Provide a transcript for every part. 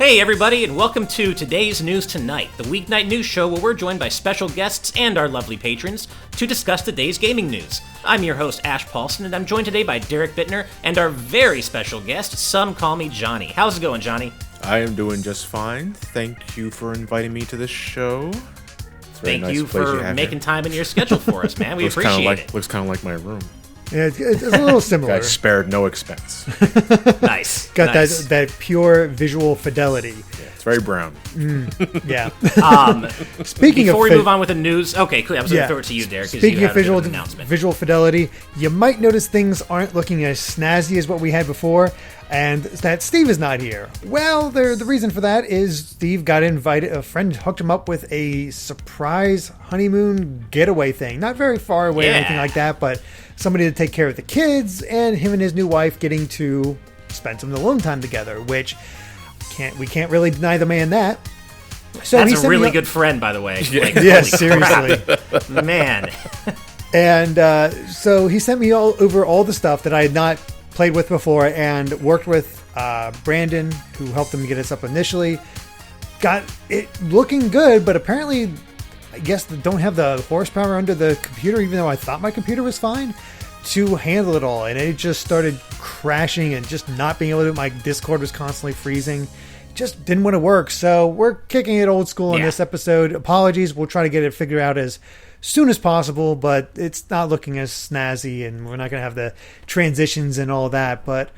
Hey everybody, and welcome to Today's News Tonight, the weeknight news show where we're joined by special guests and our lovely patrons to discuss the day's gaming news. I'm your host, Ash Paulson, and I'm joined today by Derek Bittner and our very special guest, SomeCallMeJohnny. How's it going, Johnny? I am doing just fine. Thank you for inviting me to this show. Thank you for making time in your schedule for us, man. We appreciate it. Looks kind of like my room. Yeah, it's a little similar. Guys spared no expense. Nice. Got nice. that pure visual fidelity. Yeah, it's very brown. Yeah. Speaking before we move on with the news, okay, cool. I was going to throw it to you, Derek. Speaking of visual fidelity, you might notice things aren't looking as snazzy as what we had before, and that Steve is not here. Well, the reason for that is Steve got invited. A friend hooked him up with a surprise honeymoon getaway thing. Not very far away or anything like that, but somebody to take care of the kids, and him and his new wife getting to spend some alone time together, which we can't really deny the man that. So that's a really good friend, by the way. Like, yes, seriously. Man. And so he sent me over all the stuff that I had not played with before and worked with Brandon, who helped him get us up initially. Got it looking good, but apparently I guess they don't have the horsepower under the computer, even though I thought my computer was fine, to handle it all. And it just started crashing and just not being able to. My Discord was constantly freezing. Just didn't want to work. So we're kicking it old school in this episode. Apologies. We'll try to get it figured out as soon as possible, but it's not looking as snazzy, and we're not going to have the transitions and all that. But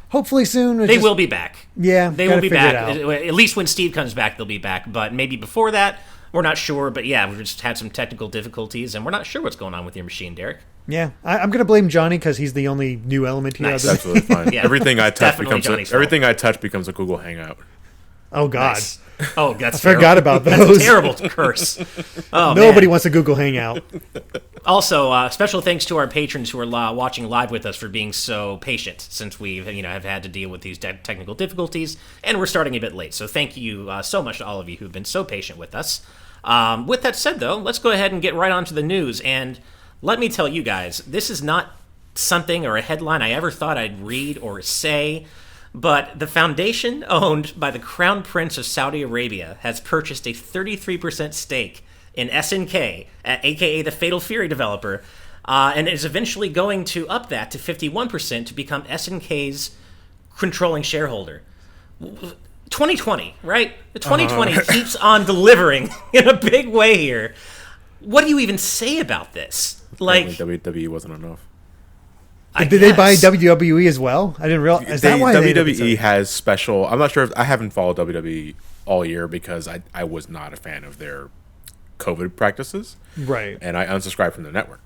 hopefully soon. They will be back. Yeah, they will be back. At least when Steve comes back, they'll be back. But maybe before that, we're not sure. But yeah, we've just had some technical difficulties, and we're not sure what's going on with your machine, Derek. Yeah, I'm going to blame Johnny because he's the only new element here. Nice. Absolutely fine. Yeah, everything I touch becomes a Google Hangout. Oh God. Nice. Oh, that's I forgot about those. That's a terrible curse. Oh, nobody wants a Google Hangout. Also, special thanks to our patrons who are watching live with us for being so patient, since we have had to deal with these technical difficulties, and we're starting a bit late. So thank you so much to all of you who've been so patient with us. With that said, though, let's go ahead and get right on to the news. And let me tell you guys, this is not something or a headline I ever thought I'd read or say. But the foundation owned by the Crown Prince of Saudi Arabia has purchased a 33% stake in SNK, aka the Fatal Fury developer, and is eventually going to up that to 51% to become SNK's controlling shareholder. 2020, right? 2020 keeps on delivering in a big way here. What do you even say about this? Like WWE wasn't enough. Did they buy WWE as well? I didn't realize. Is that why WWE has special? I'm not sure. I haven't followed WWE all year because I was not a fan of their COVID practices. Right. And I unsubscribed from the network.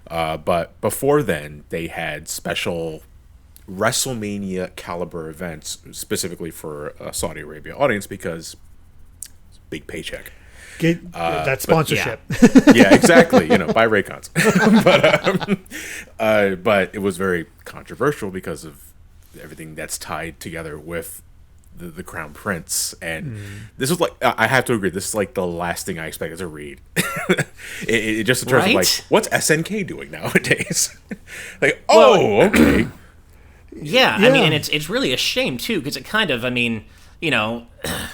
But before then, they had special WrestleMania caliber events specifically for a Saudi Arabia audience because it's a big paycheck. Get that sponsorship. Yeah, exactly. Buy Raycons. But it was very controversial because of everything that's tied together with the Crown Prince. And this was like, I have to agree, this is like the last thing I expected to read. it just in terms of like, what's SNK doing nowadays? Like, okay. Yeah, I mean, and it's really a shame too, because it kind of,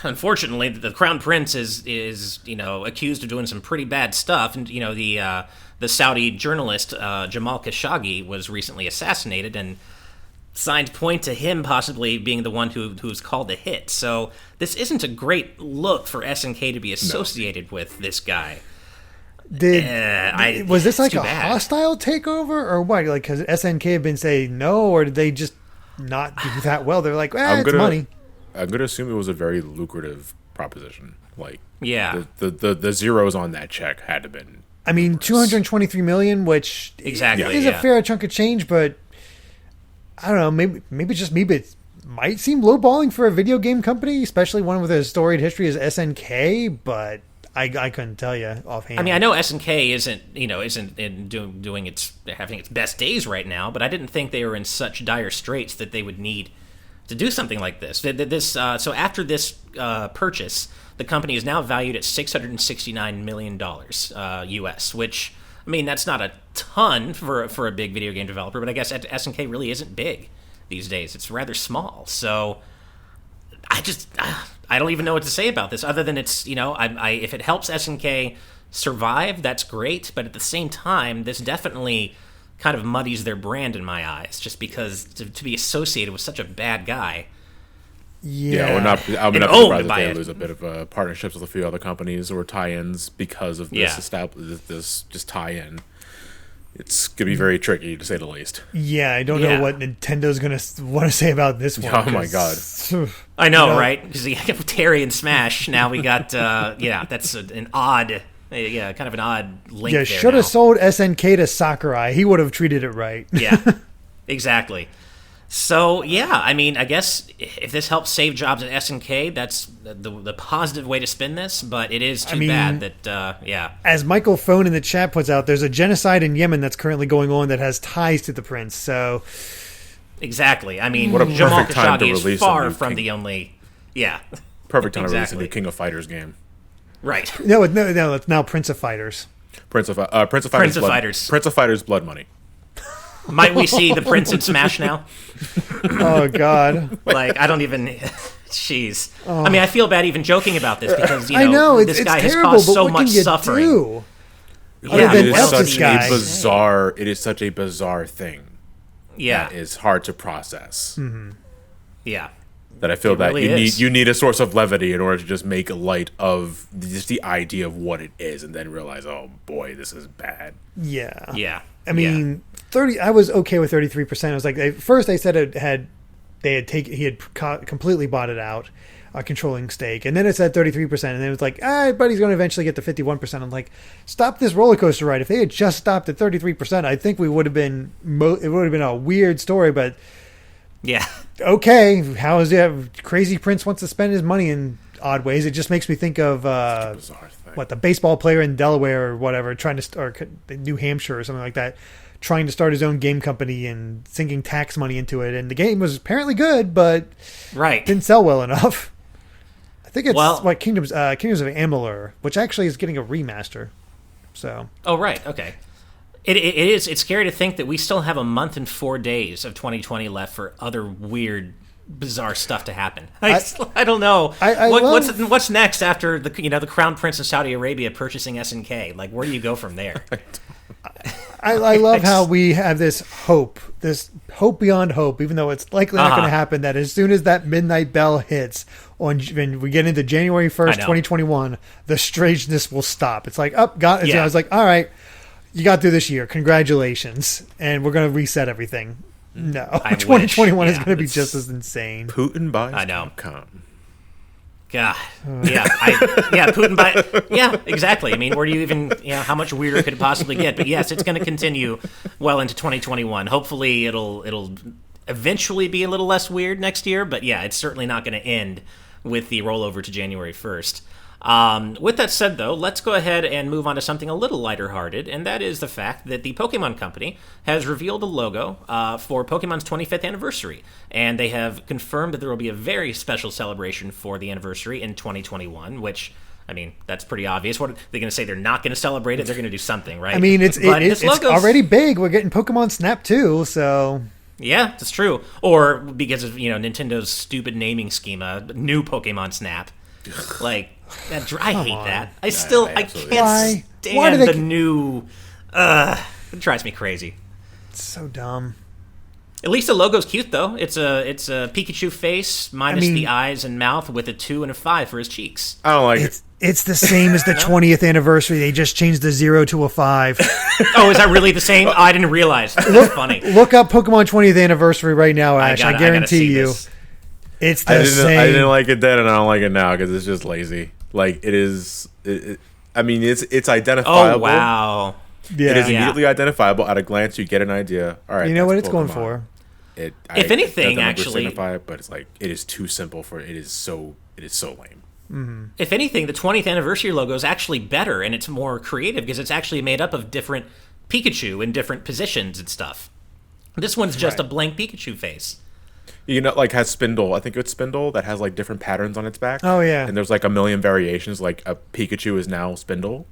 unfortunately, the Crown Prince is accused of doing some pretty bad stuff, and the Saudi journalist Jamal Khashoggi was recently assassinated, and signs point to him possibly being the one who's called the hit. So this isn't a great look for SNK to be associated with this guy. Was this like a hostile takeover or what? Like, has SNK have been saying no, or did they just not do that well? They're like, it's money. I'm going to assume it was a very lucrative proposition. Like, the zeros on that check had to have been. I mean, $223 million, which is a fair chunk of change, but I don't know. Maybe just me, but it might seem lowballing for a video game company, especially one with a storied history as SNK. But I couldn't tell you offhand. I mean, I know SNK isn't having its best days right now, but I didn't think they were in such dire straits that they would need to do something like this. So after this purchase, the company is now valued at $669 million US, which, I mean, that's not a ton for a big video game developer, but I guess SNK really isn't big these days. It's rather small. So I don't even know what to say about this other than it's, if it helps SNK survive, that's great. But at the same time, this definitely kind of muddies their brand in my eyes, just because to be associated with such a bad guy. Yeah, I'm not surprised that they lose a bit of partnerships with a few other companies or tie-ins because of this just tie-in. It's gonna be very tricky to say the least. Yeah, I don't know what Nintendo's gonna want to say about this one. Oh my god, I know, right? Because Terry and Smash. Now we got that's an odd. Yeah, kind of an odd link. Yeah, should have sold SNK to Sakurai. He would have treated it right. Yeah, exactly. So, I mean, I guess if this helps save jobs at SNK, that's the positive way to spin this, but it is too bad that, As Michael Phone in the chat puts out, there's a genocide in Yemen that's currently going on that has ties to the prince, so... Exactly. I mean, what a Jamal perfect time to Khashoggi is release far from the only... Yeah. Perfect time to release a new King of Fighters game. Right. No, it's now Prince of Fighters. Prince of Fighters Blood Money. Might we see the Prince in Smash now? Oh, God. I don't even... Jeez. Oh. I mean, I feel bad even joking about this because, this guy has terrible, caused so much suffering. Do? Yeah, it is such a bizarre thing. Yeah. That is hard to process. Mm-hmm. Yeah. That I feel that you need a source of levity in order to just make light of just the idea of what it is and then realize, oh, boy, this is bad. Yeah. Yeah. I mean... 30. I was okay with 33%. I was like, first they said he had completely bought it out, controlling stake, and then it said 33%, and then it was like, but he's going to eventually get to 51%. I'm like, stop this roller coaster ride. If they had just stopped at 33%, I think we would have been. It would have been a weird story, but yeah, okay. How is it? Crazy Prince wants to spend his money in odd ways. It just makes me think of the baseball player in Delaware or whatever, or New Hampshire or something like that, trying to start his own game company and sinking tax money into it. And the game was apparently good, but didn't sell well enough. I think it's Kingdoms of Amalur, which actually is getting a remaster. So. Oh, right. Okay. It's scary to think that we still have a month and 4 days of 2020 left for other weird, bizarre stuff to happen. I don't know. What's next after the Crown Prince of Saudi Arabia purchasing SNK? Like, where do you go from there? I love how we have this hope beyond hope, even though it's likely not going to happen, that as soon as that midnight bell hits when we get into January 1st, 2021, the strangeness will stop. It's like, I was like, all right, you got through this year. Congratulations. And we're going to reset everything. No. 2021 is going to be just as insane. Putin buys Capcom. God, Putin exactly. I mean, where do you even, how much weirder could it possibly get? But yes, it's going to continue well into 2021. Hopefully, it'll eventually be a little less weird next year. But yeah, it's certainly not going to end with the rollover to January 1st. With that said, though, let's go ahead and move on to something a little lighter-hearted, and that is the fact that the Pokémon Company has revealed a logo for Pokemon's 25th anniversary, and they have confirmed that there will be a very special celebration for the anniversary in 2021, which, I mean, that's pretty obvious. What, they're going to say they're not going to celebrate it? They're going to do something, right? I mean, it's already big. We're getting Pokemon Snap too, so... Yeah, that's true. Or because of, Nintendo's stupid naming schema, new Pokemon Snap. Like... I hate that. I can't stand the new... it drives me crazy. It's so dumb. At least the logo's cute, though. It's a Pikachu face minus the eyes and mouth with a 2 and a 5 for his cheeks. I don't like it. It's the same as the 20th anniversary. They just changed the 0 to a 5. Oh, is that really the same? I didn't realize. That's funny. Look up Pokemon 20th anniversary right now, Ash. I guarantee you. This. It's the same. I didn't like it then, and I don't like it now because it's just lazy. Like, it is... It's identifiable. Oh, wow. Yeah. It is immediately identifiable. At a glance, you get an idea. All right, you know what it's Pokemon. going for. If anything, actually... signify it, but it is too simple for it. It is so lame. Mm-hmm. If anything, the 20th anniversary logo is actually better, and it's more creative because it's actually made up of different Pikachu in different positions and stuff. This one's just a blank Pikachu face. Like has Spindle. I think it's Spindle that has like different patterns on its back. Oh yeah. And there's like a million variations. Like a Pikachu is now Spindle,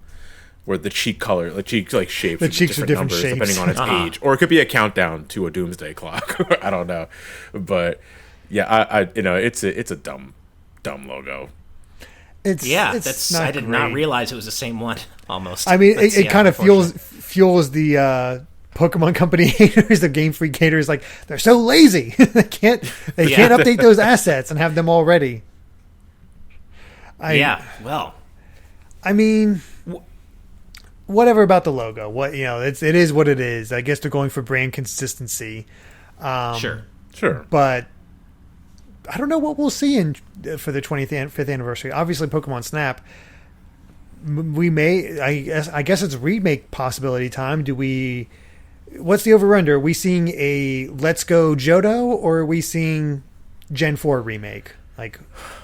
where the cheek color, the cheeks like shapes. The cheeks are different numbers, shapes depending on its age, or it could be a countdown to a doomsday clock. I don't know, but yeah, it's a dumb dumb logo. It's not I did not realize it was the same one. Almost. I mean, it kind of fuels the Pokemon Company haters, the Game Freak haters. Like, they're so lazy. they can't update those assets and have them all ready. Well, I mean, whatever about the logo. It is what it is. I guess they're going for brand consistency. Sure. But I don't know what we'll see for the 25th anniversary. Obviously, Pokemon Snap. We may. I guess it's remake possibility time. What's the over/under? Are we seeing a Let's Go Johto, or are we seeing Gen 4 remake? Like,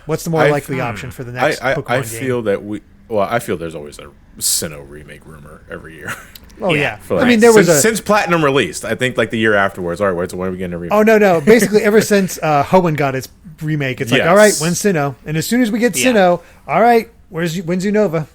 what's the more likely option for the next Pokemon game? I feel there's always a Sinnoh remake rumor every year. Oh yeah. I mean, since Platinum released, I think like the year afterwards. All right, so when are we getting a remake? Oh no! Basically, ever since Hoenn got its remake, it's like, all right, when's Sinnoh? And as soon as we get Sinnoh, all right, when's Unova?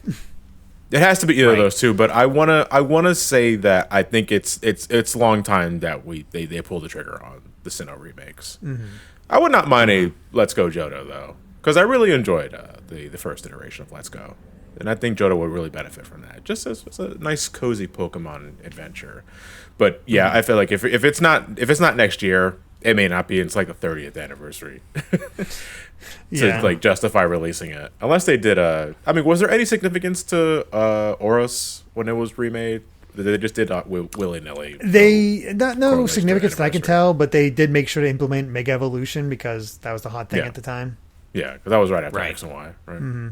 It has to be either of those two, but I wanna say that I think it's long time that they pull the trigger on the Sinnoh remakes. Mm-hmm. I would not mind a Let's Go Johto though, because I really enjoyed the first iteration of Let's Go. And I think Johto would really benefit from that. Just as a nice, cozy Pokemon adventure. But yeah, I feel like if it's not next year, it may not be. It's like the 30th anniversary to like justify releasing it. Unless they did was there any significance to Oros when it was remade? They just did willy nilly. No significance that I can tell, but they did make sure to implement Mega Evolution because that was the hot thing at the time. Yeah, because that was right after X and Y, right? Mm-hmm.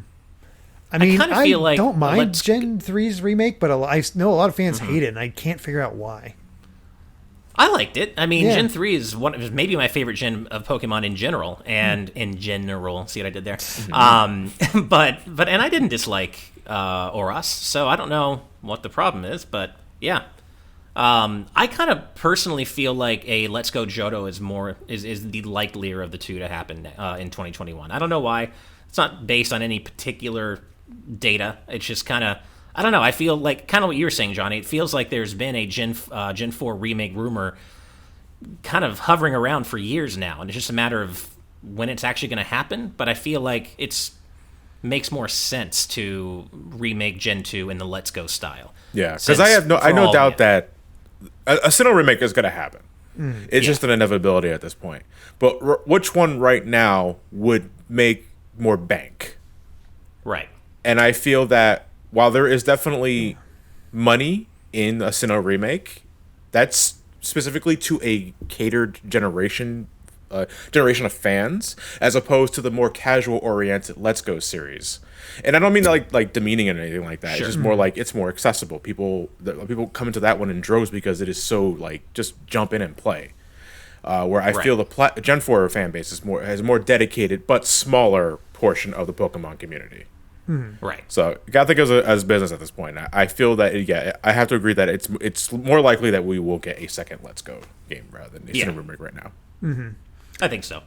I mean, I feel like don't mind Gen 3's remake, but I know a lot of fans hate it, and I can't figure out why. I liked it. I mean, Gen 3 is maybe my favorite gen of Pokemon in general, and in general. See what I did there? But I didn't dislike Oros, so I don't know what the problem is, but yeah. I kind of personally feel like a Let's Go Johto is the likelier of the two to happen in 2021. I don't know why. It's not based on any particular data. It's just kind of, I don't know. I feel like kind of what you were saying, Johnny. It feels like there's been a Gen 4 remake rumor kind of hovering around for years now, and it's just a matter of when it's actually going to happen. But I feel like it makes more sense to remake Gen 2 in the Let's Go style. Yeah, because I no doubt that a Sinnoh remake is going to happen. It's just an inevitability at this point. But which one right now would make more bank? Right. And I feel that while there is definitely money in a Sinnoh remake, that's specifically to a catered generation of fans, as opposed to the more casual oriented Let's Go series. And I don't mean like demeaning it or anything like that. Sure. It's just more like it's more accessible. People come into that one in droves because it is so like just jump in and play. Where I feel the Gen 4 fan base has more dedicated but smaller portion of the Pokemon community. Right. So you gotta think as business at this point. I feel that I have to agree that it's more likely that we will get a second Let's Go game rather than a Sinnoh remake right now. Mm-hmm. I think so.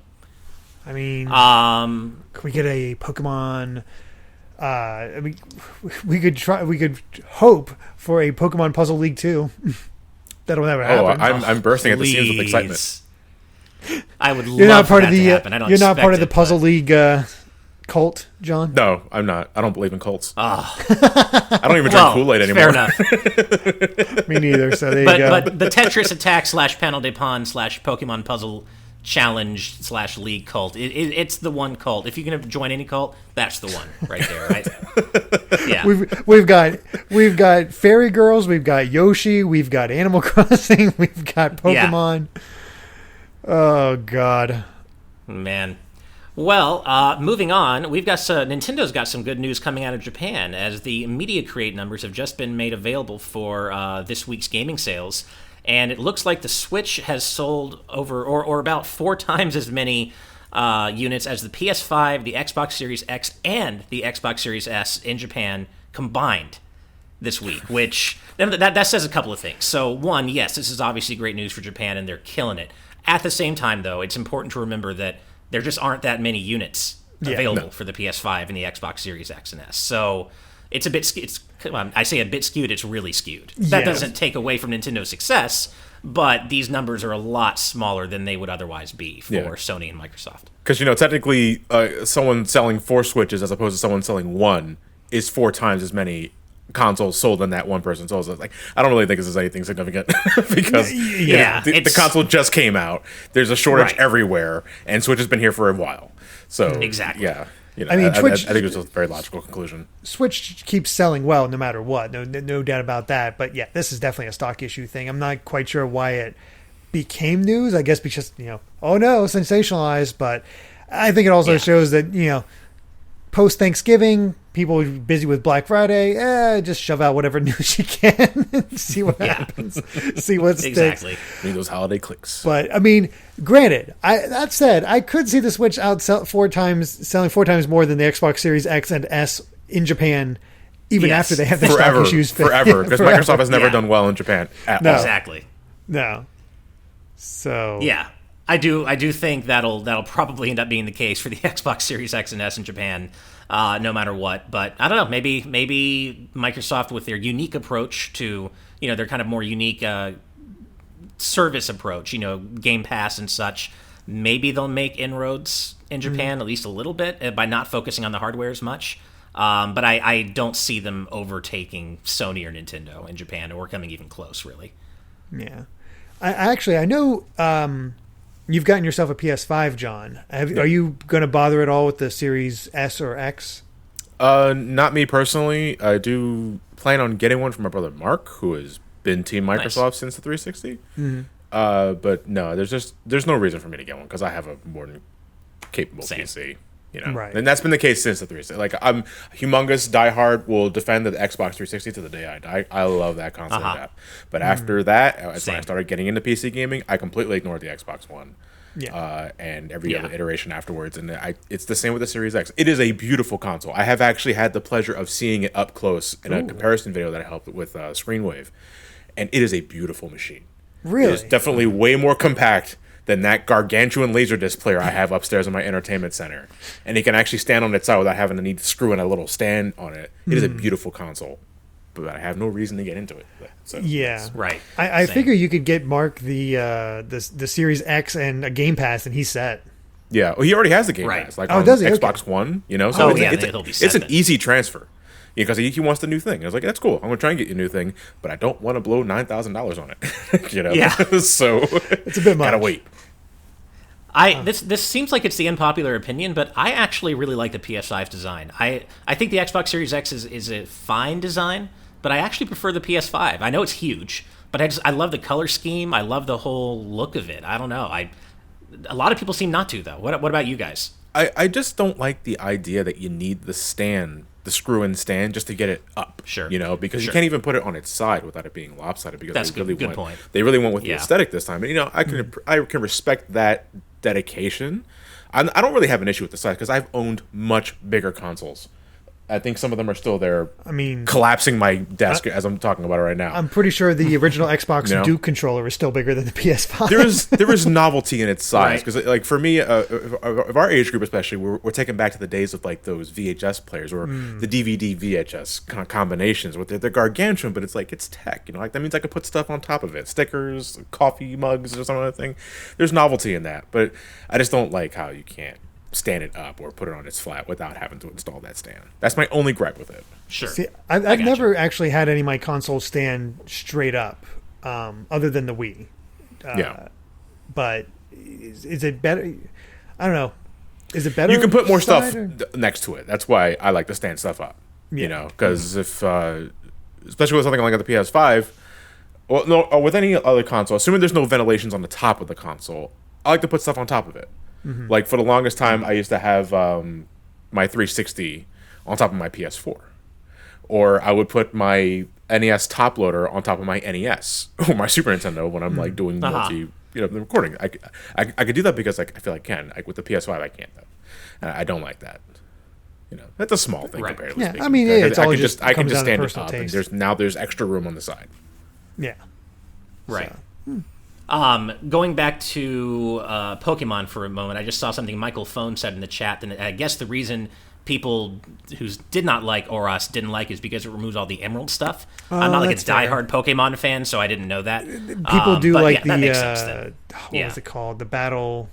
I mean, can we get a Pokemon? I mean, we could try. We could hope for a Pokemon Puzzle League 2. That'll never happen. I'm bursting at the seams with excitement. I would love for that to happen. You're not part of the Puzzle League cult, John? No, I'm not. I don't believe in cults. I don't even drink Kool-Aid anymore. Fair enough. Me neither. So there you go. But the Tetris Attack / Panel de Pon / Pokemon Puzzle Challenge / League cult. It's the one cult. If you're gonna join any cult, that's the one right there. Right? Yeah. We've got Fairy Girls. We've got Yoshi. We've got Animal Crossing. We've got Pokemon. Yeah. Oh God, man. Well, moving on, we've got Nintendo's got some good news coming out of Japan, as the Media Create numbers have just been made available for this week's gaming sales, and it looks like the Switch has sold over or about 4 times as many units as the PS5, the Xbox Series X, and the Xbox Series S in Japan combined this week, which that says a couple of things. So, one, yes, this is obviously great news for Japan, and they're killing it. At the same time, though, it's important to remember that there just aren't that many units available for the PS5 and the Xbox Series X and S. So I say a bit skewed, it's really skewed. That doesn't take away from Nintendo's success, but these numbers are a lot smaller than they would otherwise be for Yeah. Sony and Microsoft. Because, technically, someone selling 4 Switches as opposed to someone selling 1 is 4 times as many consoles sold than that one person sold. So it's like, I don't really think this is anything significant because the console just came out. There's a shortage everywhere, and Switch has been here for a while. So Exactly. yeah. I mean, Twitch, I think it's a very logical conclusion. Switch keeps selling well no matter what. No doubt about that. But yeah, this is definitely a stock issue thing. I'm not quite sure why it became news. I guess because, oh no, sensationalized. But I think it also shows that, post Thanksgiving, people are busy with Black Friday. Just shove out whatever news you can and see what happens. See what sticks. Exactly. Need those holiday clicks. But I mean, granted, that said, I could see the Switch selling 4 times more than the Xbox Series X and S in Japan, even after they have their stock issues. Forever, because Microsoft has never done well in Japan at all. Exactly. No. So yeah. I do think that'll probably end up being the case for the Xbox Series X and S in Japan, no matter what. But I don't know. Maybe Microsoft, with their unique approach to their kind of more unique service approach, Game Pass and such, maybe they'll make inroads in Japan at least a little bit by not focusing on the hardware as much. But I don't see them overtaking Sony or Nintendo in Japan or coming even close, really. Yeah. I know. You've gotten yourself a PS5, John. Are you going to bother at all with the Series S or X? Not me personally. I do plan on getting one from my brother Mark, who has been Team Microsoft since the 360. Mm-hmm. But no, there's no reason for me to get one because I have a more than capable PC. Right. And that's been the case since the 360. Like, I'm humongous diehard, will defend the Xbox 360 to the day I die. I love that console to death. But after that, that's when I started getting into PC gaming. I completely ignored the Xbox One. Yeah. And every other iteration afterwards. And it's the same with the Series X. It is a beautiful console. I have actually had the pleasure of seeing it up close in a comparison video that I helped with Screenwave. And it is a beautiful machine. Really? It is definitely way more compact than that gargantuan Laserdisc player I have upstairs in my entertainment center. And it can actually stand on its side without having to need to screw in a little stand on it. It is a beautiful console. But I have no reason to get into it. So, yeah. Right. I figure you could get Mark the Series X and a Game Pass, and he's set. Yeah. Well, he already has the Game Pass. Like on does he? Xbox One, So it'll be set it's an then. easy transfer. Because he wants the new thing. I was like, that's cool. I'm going to try and get you a new thing, but I don't want to blow $9,000 on it. Yeah. So it's a bit much. Gotta wait. This seems like it's the unpopular opinion, but I actually really like the PS5's design. I think the Xbox Series X is a fine design, but I actually prefer the PS5. I know it's huge, but I love the color scheme. I love the whole look of it. I don't know. A lot of people seem not to, though. What about you guys? I just don't like the idea that you need the screw-in stand just to get it up. Sure. Because you can't even put it on its side without it being lopsided. Because That's they really good point. They really went with the aesthetic this time. And I can respect that dedication. I don't really have an issue with the size because I've owned much bigger consoles. I think some of them are still there. I mean, collapsing my desk as I'm talking about it right now. I'm pretty sure the original Xbox Duke controller is still bigger than the PS5. There is novelty in its size because, like, for me, of our age group especially, we're taken back to the days of like those VHS players or the DVD VHS combinations with they're gargantuan, but it's like it's tech. Like that means I could put stuff on top of it, stickers, coffee mugs, or some other thing. There's novelty in that, but I just don't like how you can't stand it up or put it on its flat without having to install that stand. That's my only gripe with it. Sure. See, I've never actually had any of my consoles stand straight up, other than the Wii. But is it better? I don't know. Is it better? You can put more stuff or? next to it. That's why I like to stand stuff up. Because if, especially with something like the PS5, or with any other console, assuming there's no ventilations on the top of the console, I like to put stuff on top of it. Mm-hmm. Like for the longest time, I used to have my 360 on top of my PS4, or I would put my NES top loader on top of my NES or my Super Nintendo when I'm like doing the recording. I could do that because I feel I can. Like with the PS5, I can't though. I don't like that. That's a small thing comparatively speaking. I mean, it's all just I can just stand it up, and there's extra room on the side. Yeah. Right. So. Going back to Pokemon for a moment, I just saw something Michael Phone said in the chat, and I guess the reason people who did not like Oros didn't like is because it removes all the Emerald stuff. I'm not like a diehard Pokemon fan, so I didn't know that. People do like that makes sense then. What was it called? The Battle...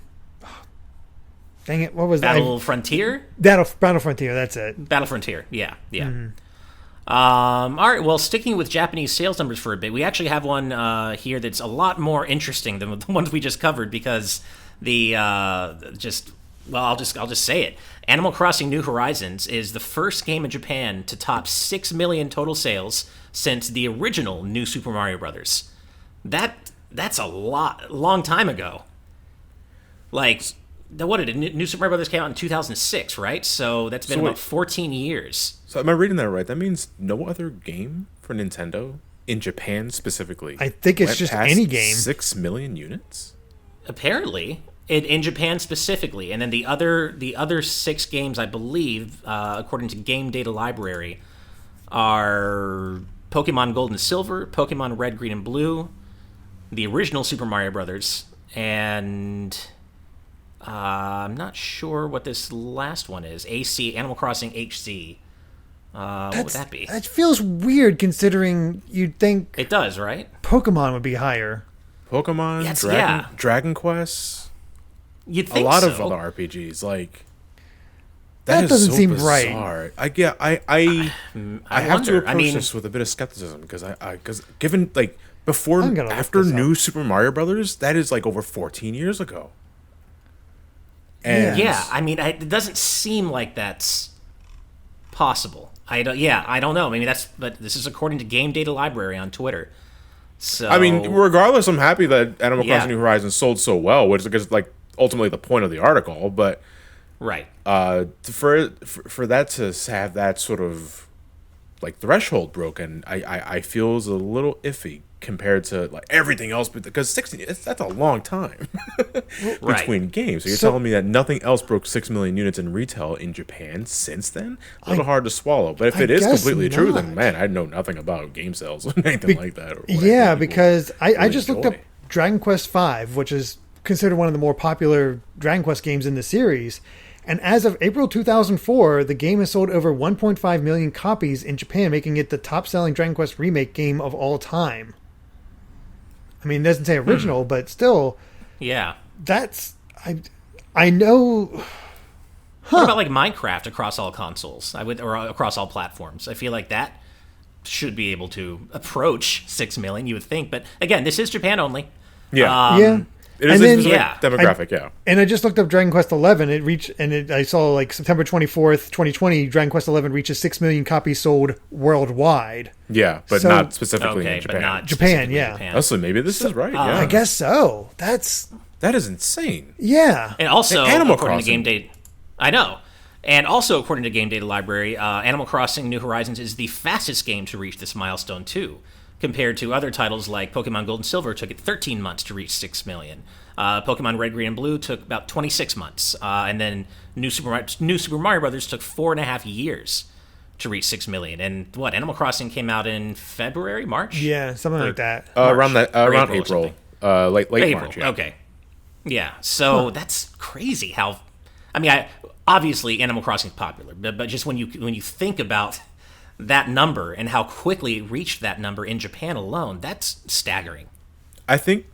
Dang it, what was Battle Frontier? Battle Frontier, that's it. Battle Frontier, yeah. All right, well, sticking with Japanese sales numbers for a bit, we actually have one here that's a lot more interesting than the ones we just covered because I'll just say it. Animal Crossing New Horizons is the first game in Japan to top 6 million total sales since the original New Super Mario Brothers. That's a long time ago. Like, what did it? New Super Mario Brothers came out in 2006, right? So that's been about 14 years. So am I reading that right? That means no other game for Nintendo in Japan specifically. I think it's just any game. 6 million units? Apparently. In Japan specifically, and then the other 6 games, I believe, according to Game Data Library, are Pokemon Gold and Silver, Pokemon Red, Green, and Blue, the original Super Mario Brothers, and I'm not sure what this last one is. Animal Crossing HC. What would that be? That feels weird considering you'd think it does, right? Pokemon would be higher. Pokemon, Dragon Quest. You'd think a lot so. of other RPGs, like that doesn't seem bizarre. right. I have to approach this with a bit of skepticism because given like before after New Super Mario Brothers, that is like over 14 years ago. And I mean, it doesn't seem like that's possible. I don't know. Maybe but this is according to Game Data Library on Twitter. So I mean, regardless, I'm happy that Animal Crossing New Horizons sold so well, which is like ultimately the point of the article. But right, for that to have that sort of like threshold broken, I feel is a little iffy compared to like everything else, because 16 that's a long time between games. So you're telling me that nothing else broke 6 million units in retail in Japan since then? A little hard to swallow. But if it is completely true, then man, I know nothing about game sales or anything like that. Because I just looked up Dragon Quest V, which is considered one of the more popular Dragon Quest games in the series. And as of April 2004, the game has sold over 1.5 million copies in Japan, making it the top-selling Dragon Quest remake game of all time. I mean, it doesn't say original, but still. Yeah. That's... I know... What about like Minecraft across all consoles? Or across all platforms? I feel like that should be able to approach 6 million, you would think. But again, this is Japan only. Yeah. It is a demographic, And I just looked up Dragon Quest XI. It reached, I saw like September 24th, 2020, Dragon Quest XI reaches 6 million copies sold worldwide. Yeah, but not specifically in Japan. But not Japan, yeah. Also, maybe this is right. I guess so. That is insane. Yeah. And also, Animal according Crossing. to Game Data, I know. And also, according to Game Data Library, Animal Crossing New Horizons is the fastest game to reach this milestone too, compared to other titles like Pokemon Gold and Silver took it 13 months to reach 6 million. Pokemon Red, Green, and Blue took about 26 months. And then New Super Mario Brothers took 4.5 years to reach 6 million. And Animal Crossing came out in February, March? Yeah, something like that. Around April. Late April. March, yeah. Okay. Yeah, so that's crazy how... I mean, obviously Animal Crossing is popular, but just when you think about that number and how quickly it reached that number in Japan alone, that's staggering. I think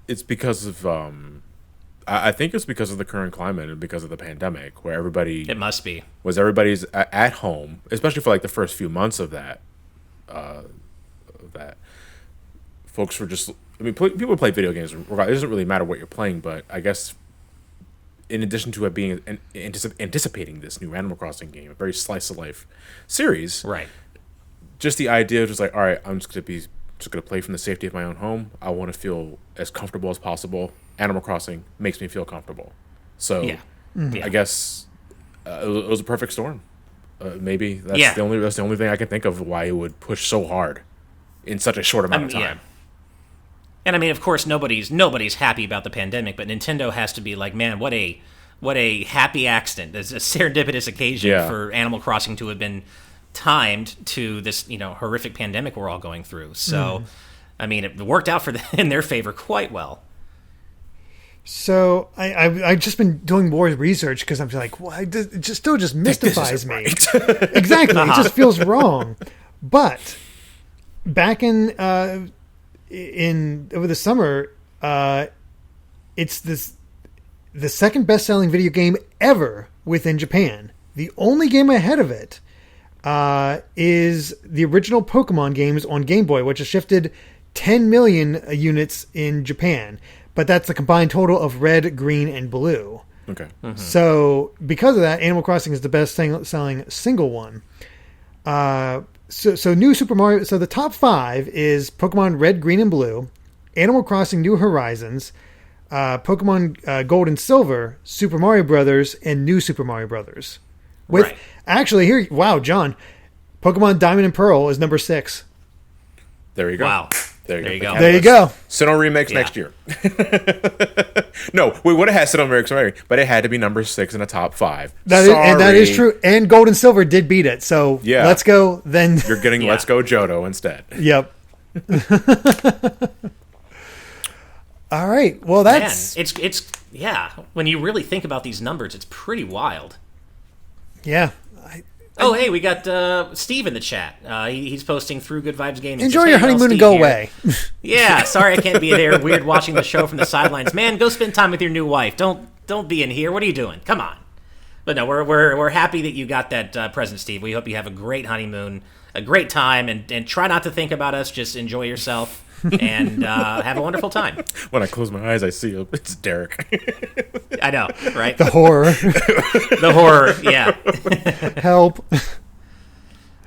it's because of the current climate and because of the pandemic, where everybody everybody's at home, especially for like the first few months of that. Folks were just, people play video games. It doesn't really matter what you're playing, but I guess in addition to it being anticipating this new Animal Crossing game, a very slice of life series, right? Just the idea of just like, all right, I'm just gonna play from the safety of my own home. I want to feel as comfortable as possible. Animal Crossing makes me feel comfortable, so I guess it was a perfect storm. Maybe that's the only thing I can think of why it would push so hard in such a short amount of time. Yeah. And I mean, of course, nobody's happy about the pandemic, but Nintendo has to be like, man, what a happy accident, a serendipitous occasion for Animal Crossing to have been timed to this, horrific pandemic we're all going through. So, I mean, it worked out in their favor quite well. So I've just been doing more research because I'm like, well, it just still just mystifies me. Right. Exactly, it just feels wrong. But back in over the summer, it's the second best-selling video game ever within Japan. The only game ahead of it is the original Pokemon games on Game Boy, which has shifted 10 million units in Japan. But that's the combined total of red, green, and blue. Okay. Mm-hmm. So because of that, Animal Crossing is the best-selling single one. So New Super Mario. So the top 5 is Pokemon Red, Green, and Blue, Animal Crossing: New Horizons, Pokemon Gold and Silver, Super Mario Brothers, and New Super Mario Brothers. With actually here, wow, John, Pokemon Diamond and Pearl is number 6. There you go. Wow. There you go. There you go. Sinnoh remakes next year. No, we would have had Sinnoh remakes, but it had to be number 6 in the top 5. That is true. And Gold and Silver did beat it. So let's go. Then you're getting Let's Go Johto instead. Yep. All right. Well, that's it's when you really think about these numbers, it's pretty wild. Yeah. Hey, we got Steve in the chat. He's posting through Good Vibes Gaming. Enjoy your honeymoon and go away. Yeah, sorry I can't be there. Weird watching the show from the sidelines. Man, go spend time with your new wife. Don't be in here. What are you doing? Come on. But no, we're happy that you got that present, Steve. We hope you have a great honeymoon, a great time, and try not to think about us. Just enjoy yourself and have a wonderful time. When I close my eyes, I see it's Derek. I know, right? The horror. The horror, yeah. Help.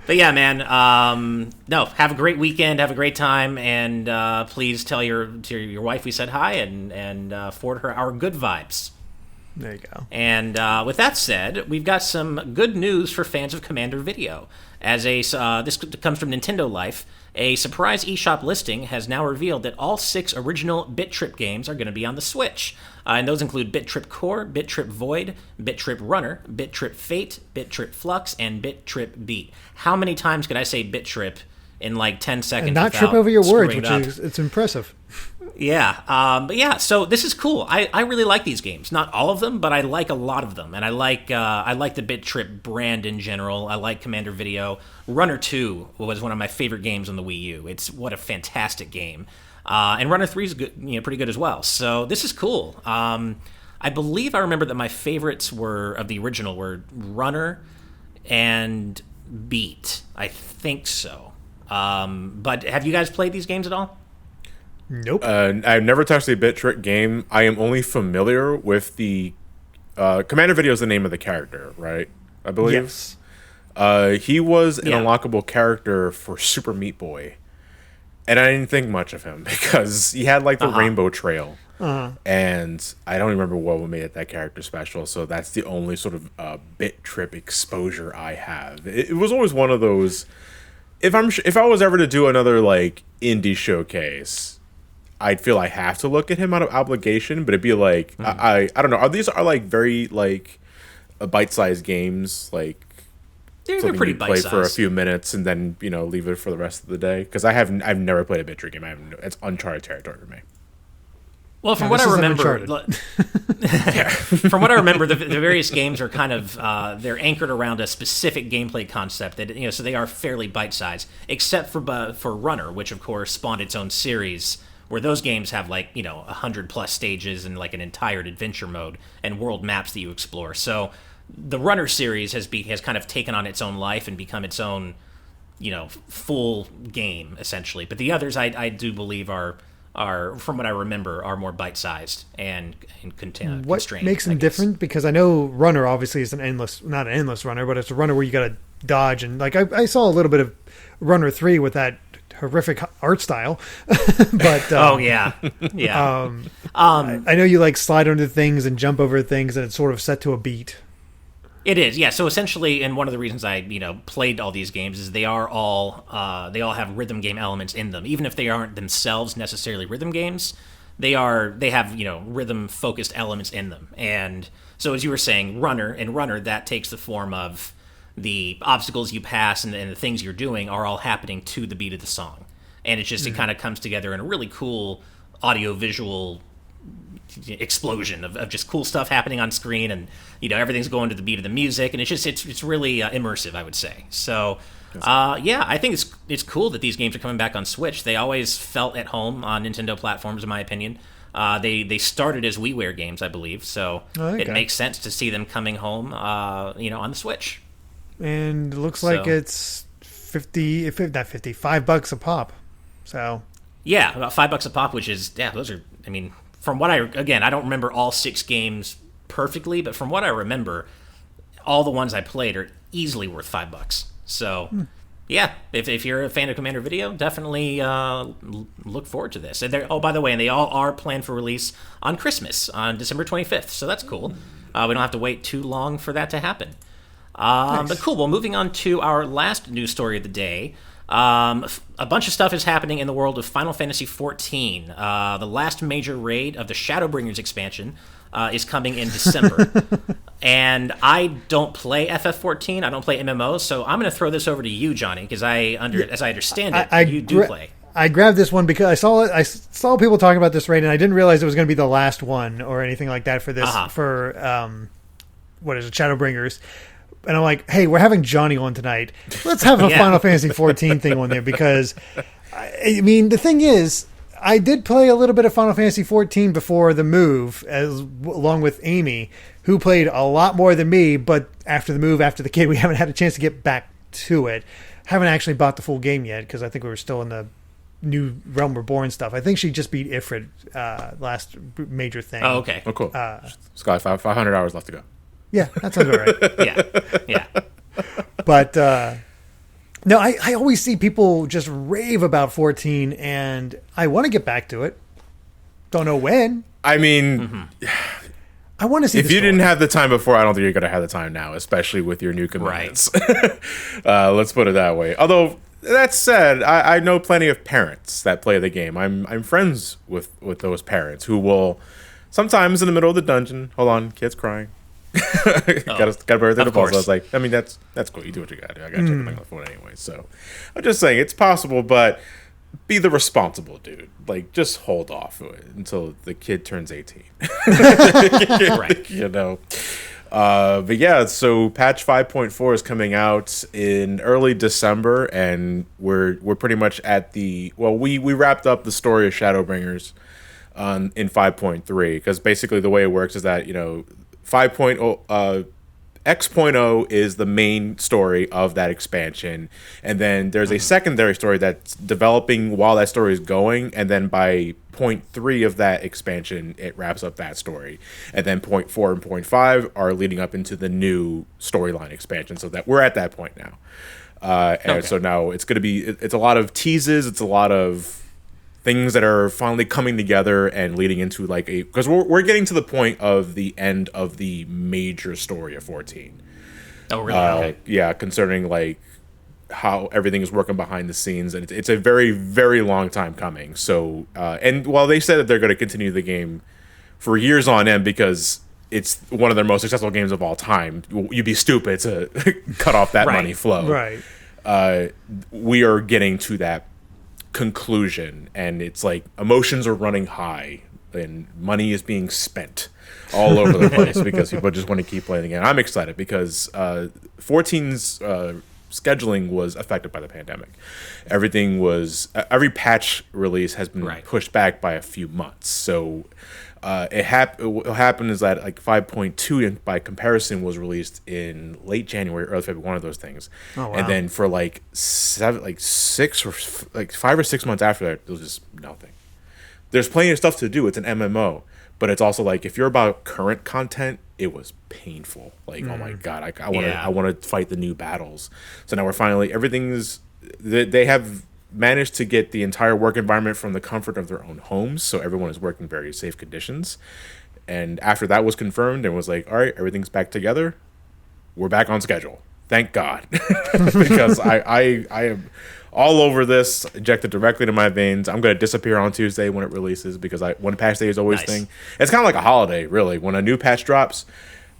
But yeah, man, no, have a great weekend, have a great time, and please tell your wife we said hi and forward her our good vibes. There you go. And with that said, we've got some good news for fans of Commander Video. As this comes from Nintendo Life, a surprise eShop listing has now revealed that all 6 original Bit.Trip games are going to be on the Switch. And those include Bit.Trip Core, Bit.Trip Void, Bit.Trip Runner, Bit.Trip Fate, Bit.Trip Flux, and Bit.Trip Beat. How many times could I say Bit.Trip in like 10 seconds? And not trip over your words, which is it's impressive. Yeah, but yeah, so this is cool. I really like these games. Not all of them, but I like a lot of them, and I like the Bit.Trip brand in general. I like Commander Video. Runner 2 was one of my favorite games on the Wii U. What a fantastic game. And Runner 3 is good, pretty good as well. So this is cool. I believe I remember that my favorites of the original were Runner and Beat. I think so. But have you guys played these games at all? Nope. I've never touched a Bit.Trip game. I am only familiar with the Commander Video is the name of the character, right? I believe. Yes. He was an unlockable character for Super Meat Boy, and I didn't think much of him because he had like the Rainbow Trail, and I don't remember what made it that character special. So that's the only sort of Bit.Trip exposure I have. It was always one of those. If I was ever to do another like indie showcase, I'd feel I have to look at him out of obligation, but it'd be like I don't know. These are like very like bite-sized games, like they're pretty bite-sized. Play for a few minutes and then leave it for the rest of the day. Because I've never played a Bit.Trip game. It's uncharted territory for me. Well, from what I remember, from what I remember, the various games are kind of they're anchored around a specific gameplay concept that so they are fairly bite-sized, except for Runner, which of course spawned its own series. Where those games have 100+ stages and like an entire adventure mode and world maps that you explore. So the Runner series has kind of taken on its own life and become its own, full game essentially. But the others, I do believe are from what I remember are more bite-sized and constrained. What makes them different? Because I know Runner obviously is not an endless runner, but it's a runner where you got to dodge and I saw a little bit of Runner 3 with that horrific art style, but I know you slide under things and jump over things, and it's sort of set to a beat. It is, yeah. So essentially, and one of the reasons I played all these games is they all have rhythm game elements in them, even if they aren't themselves necessarily rhythm games. They have rhythm focused elements in them, and so as you were saying, Runner that takes the form of the obstacles you pass and the things you're doing are all happening to the beat of the song. And it's just, it kind of comes together in a really cool audio-visual explosion of just cool stuff happening on screen, and everything's going to the beat of the music, and it's really immersive, I would say. So I think it's cool that these games are coming back on Switch. They always felt at home on Nintendo platforms, in my opinion. They started as WiiWare games, I believe, so it makes sense to see them coming home on the Switch. And it looks like it's $5 a pop. So yeah, about $5 a pop, which is those are, I mean, from what I don't remember all 6 games perfectly, but from what I remember, all the ones I played are easily worth $5. So, yeah, if you're a fan of Commander Video, definitely look forward to this. And by the way, and they all are planned for release on Christmas, on December 25th. So that's cool. We don't have to wait too long for that to happen. Nice. But cool. Well, moving on to our last news story of the day. A bunch of stuff is happening in the world of Final Fantasy XIV. The last major raid of the Shadowbringers expansion is coming in December. And I don't play FF14. I don't play MMOs, so I'm going to throw this over to you, Johnny, because as I understand it, you do play. I grabbed this one because I saw people talking about this raid, and I didn't realize it was going to be the last one or anything like that for this what is it, Shadowbringers. And I'm like, hey, we're having Johnny on tonight. Let's have a Final Fantasy XIV thing on there because, I mean, the thing is, I did play a little bit of Final Fantasy XIV before the move, along with Amy, who played a lot more than me. But after the move, after the kid, we haven't had a chance to get back to it. Haven't actually bought the full game yet because I think we were still in the new Realm Reborn stuff. I think she just beat Ifrit last major thing. Oh, okay. Oh, cool. Sky, 500 hours left to go. Yeah, that sounds all right. Yeah. But no, I always see people just rave about 14, and I want to get back to it. Don't know when. I mean, I want to see. If you didn't have the time before, I don't think you're going to have the time now, especially with your new commitments. Right. Let's put it that way. Although that said, I know plenty of parents that play the game. I'm friends with those parents who will sometimes in the middle of the dungeon. Hold on, kid's crying. Gotta burn through the balls. I was like, I mean, that's cool. You do what you gotta do. I gotta check the thing on the phone anyway. So I'm just saying it's possible, but be the responsible dude. Like, just hold off until the kid turns 18. Right. But yeah, so patch 5.4 is coming out in early December, and we're pretty much at we wrapped up the story of Shadowbringers in 5.3, because basically the way it works is that 5.0 X.0 is the main story of that expansion, and then there's a secondary story that's developing while that story is going, and then by 0.3 of that expansion it wraps up that story, and then 0.4 and 0.5 are leading up into the new storyline expansion, so that we're at that point now. So now it's a lot of teases, it's a lot of things that are finally coming together and leading into because we're getting to the point of the end of the major story of 14. Oh, really? Yeah, concerning how everything is working behind the scenes, and it's a very, very long time coming. So, and while they said that they're going to continue the game for years on end because it's one of their most successful games of all time, you'd be stupid to cut off that money flow. Right. We are getting to that conclusion, and it's like emotions are running high and money is being spent all over the place because people just want to keep playing the game. I'm excited because 14's scheduling was affected by the pandemic. Every patch release has been pushed back by a few months. So what happened is that 5.2 by comparison was released in late January, early February, one of those things. Oh, wow. And then for 5 or 6 months after that, there was just nothing. There's plenty of stuff to do. It's an MMO, but it's also if you're about current content, it was painful. Oh my god, I want to fight the new battles. So now we're finally they have managed to get the entire work environment from the comfort of their own homes, so everyone is working very safe conditions. And after that was confirmed, it was all right, everything's back together. We're back on schedule. Thank God, because I am all over this, injected directly to my veins. I'm going to disappear on Tuesday when it releases because one patch day is always a thing. It's kind of like a holiday, really. When a new patch drops,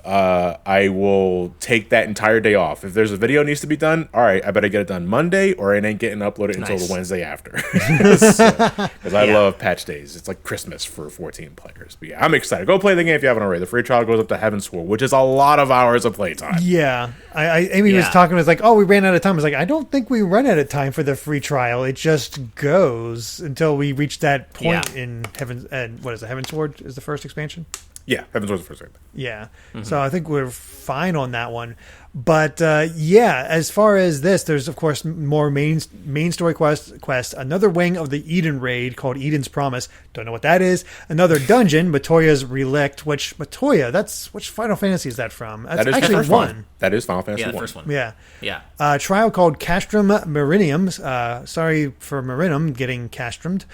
I will take that entire day off. If there's a video needs to be done, all right, I better get it done Monday, or it ain't getting uploaded until the Wednesday after. Because I love patch days. It's like Christmas for 14 players. But yeah, I'm excited. Go play the game if you haven't already. The free trial goes up to Heaven's Sword, which is a lot of hours of playtime. Yeah. Amy was talking, was like, oh, we ran out of time. I was like, I don't think we run out of time for the free trial. It just goes until we reach that point in Heaven's, what is it, Heaven's Sword is the first expansion? Yeah, Heaven's Sword is the first one. Yeah. So I think we're fine on that one. But yeah, as far as this, there's of course more main story quest. Another wing of the Eden raid called Eden's Promise. Don't know what that is. Another dungeon, Matoya's Relict. Which Final Fantasy is that from? That's that is actually the first one. That is Final Fantasy 1. Yeah, the first one. Yeah. Trial called Castrum Marinum. Sorry for Marinum getting castrummed.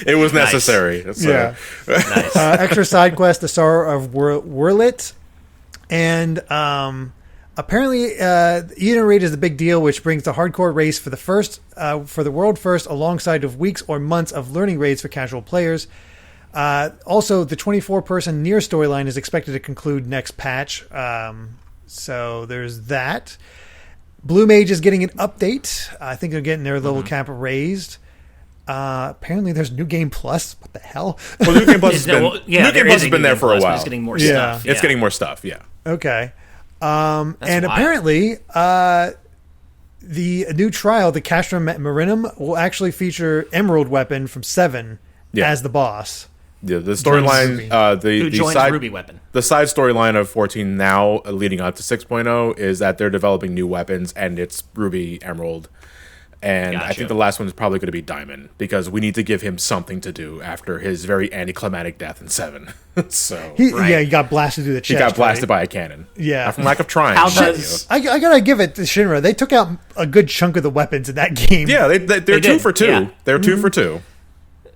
It was necessary. Nice. Nice. Extra side quest, The Sorrow of Wurlit. And apparently Eden Raid is the big deal, which brings the hardcore race for the world first, alongside of weeks or months of learning raids for casual players. Also, the 24-person Nier storyline is expected to conclude next patch. So there's that. Blue Mage is getting an update. I think they're getting their level cap raised. Apparently there's New Game Plus. What the hell? Well, New Game Plus has been there for a while. It's getting more stuff. It's getting more stuff, yeah. Okay. And wild. Apparently the new trial, the Castrum Marinum, will actually feature Emerald Weapon from 7 as the boss. Yeah, the storyline, the Ruby Weapon. The side storyline of 14 now leading up to 6.0 is that they're developing new weapons, and it's Ruby, Emerald. And I think the last one is probably going to be Diamond, because we need to give him something to do after his very anticlimactic death in 7. So he got blasted through the chest. He got blasted by a cannon. Yeah, from lack of trying. I gotta give it to Shinra. They took out a good chunk of the weapons in that game. Yeah, they're 2 for 2. Yeah. They're 2 for 2.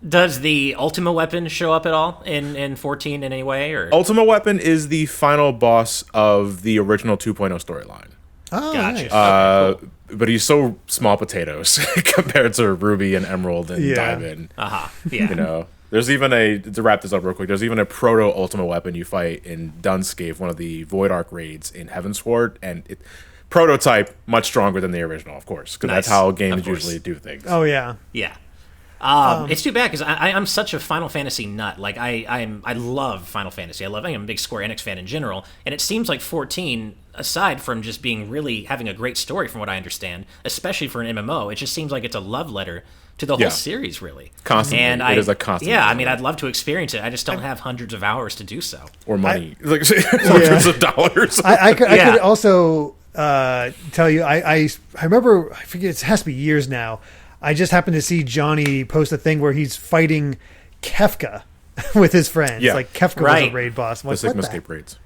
Does the Ultima Weapon show up at all in 14 in any way? Or Ultima Weapon is the final boss of the original 2.0 storyline. Oh, gotcha. Nice. Cool. But he's so small potatoes compared to Ruby and Emerald and Diamond. Yeah. You know, there's even to wrap this up real quick, there's even a proto Ultima Weapon you fight in Dunscape, one of the Void Ark raids in Heaven's Sword, and prototype much stronger than the original, of course, because that's how games usually do things. Oh yeah. Yeah. It's too bad because I'm such a Final Fantasy nut. Like I love Final Fantasy. I'm a big Square Enix fan in general, and it seems like 14, aside from just being really having a great story, from what I understand, especially for an MMO, it just seems like it's a love letter to the whole series, really. Constantly, and it is a constant. Yeah, I mean, I'd love to experience it. I just don't have hundreds of hours to do so, or money, hundreds of dollars. I could also tell you. I remember. I forget. It has to be years now. I just happened to see Johnny post a thing where he's fighting Kefka with his friends. Yeah. Like Kefka was a raid boss. The Sigma Escape raids.